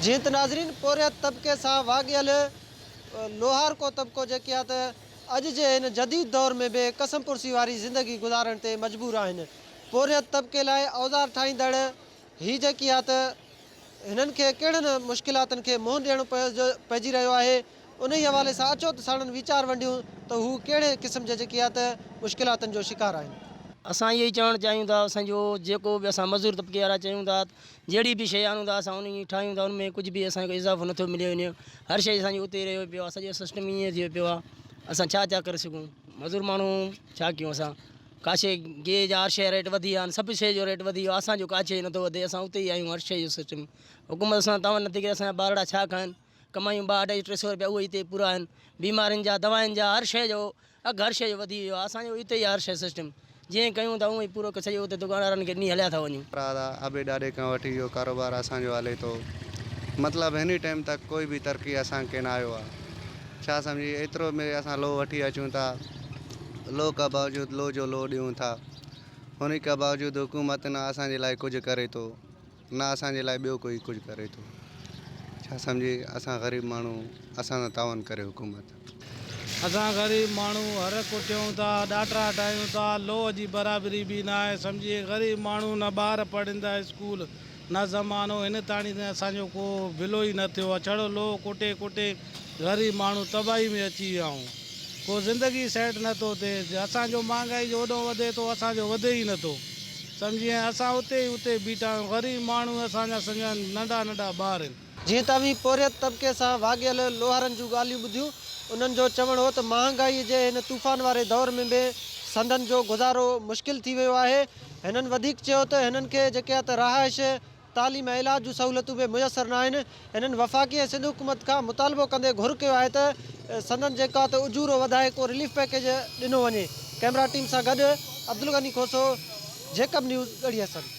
जी तो नाज़रीन पोरियत तबके से वागियल लोहार को तबको जेकी आहे त अॼु जे हिन जदीद दौर में भी कसम पुरसी वारी ज़िंदगी गुज़ारण ते मजबूर आहिनि। पोरियत तबके लाइ औज़ार ठाहींदड़ ही जेकी आहे त हिननि खे कहिड़नि मुश्किलातनि खे मुंहुं ॾियणो पइजी रहियो आहे। उन ई हवाले सां अचो त साणनि वीचार वंडियूं त हू कहिड़े क़िस्म जे जेकी आहे त मुश्किलातनि जो शिकार आहिनि। असां ये चवणु चाहियूं था असांजो जेको बि असां मज़दूर तबके वारा चाहियूं था जहिड़ी बि शइ आणूं था असां उन ठाहियूं था उनमें कुझु बि असांखे इज़ाफ़ो नथो मिले वञे। हर शइ असांजी उते रहियो पियो आहे, सॼो सिस्टम ईअं थियो पियो आहे। असां छा छा करे सघूं, मज़दूर माण्हू छा कयूं। असां का शइ गेह जा हर शइ रेट वधी विया आहिनि, सभु शइ जो रेट वधी वियो आहे। असांजो का शइ नथो वधे, असां उते ई आहियूं। हर शइ जो सिस्टम हुकूमत सां तव्हां नथी करे, असांजा ॿारड़ा छा खाइनि, कमायूं 200-250 रुपया उहे हिते पूरा आहिनि। बीमारियुनि जा दवाउनि जा हर शइ जो अघु हर शइ जो वधी वियो आहे। असांजो हिते ई हर शइ सिस्टम जीअं कयूं था उअं ई पूरो सॼो उते दुकानदारनि खे ॾींहुं हलिया था वञूं। अबे ॾाॾे खां वठी इहो कारोबार असांजो हले थो, मतिलबु हिन टाइम तक कोई बि तरक़ी असांखे न आयो आहे। छा सम्झी एतिरो में असां लो वठी अचूं था, लो का बावजूद लो जो लो ॾियूं था, हुन खां बावजूद हुकूमत न असांजे लाइ कुझु करे थो, न असांजे लाइ ॿियो कोई कुझु करे थो। छा सम्झी असां ग़रीब माण्हू असां सां तावन करे हुकूमत। असां ग़रीब माण्हू हर कुटियूं था, ॾाटरा ठाहियूं था, लो जी बराबरी बि न आहे। सम्झिए ग़रीब माण्हू न ॿार पढ़ंदा स्कूल न ज़मानो, हिन ताणी असांजो को बिलो ई न थियो आहे। छड़ो लो कुटे कुटे ग़रीब माण्हू तबाही में अची विया आहियूं। को ज़िंदगी सेट नथो थिए। असांजो महांगाई जो ओॾो वधे थो, असांजो वधे ई नथो। सम्झिए असां उते ई उते बीठा आहियूं। ग़रीब माण्हू असांजा सॼा नंढा नंढा ॿार आहिनि। जीअं तव्हीं पोरियत तबके सां वागियल लोहारनि जूं ॻाल्हियूं ॿुधियूं, उन्हनि जो चवणु हो त महांगाई जे हिन तूफ़ान वारे दौर में बि संदनि जो गुज़ारो मुश्किल थी वियो आहे। हिननि वधीक चयो त हिननि खे जेके आहे त रहाइश तालीम इलाज जूं सहूलियतूं बि मुयसरु न आहिनि। हिननि वफ़ाक़ी ऐं सिंध हुकूमत खां मुतालबो कंदे घुर कयो आहे त संदनि जेका त उजूरो वधाए को रिलीफ पैकेज ॾिनो वञे। कैमरा टीम सां गॾु अब्दुल गनी खोसो, जेकब न्यूज़, गढ़ी हसन।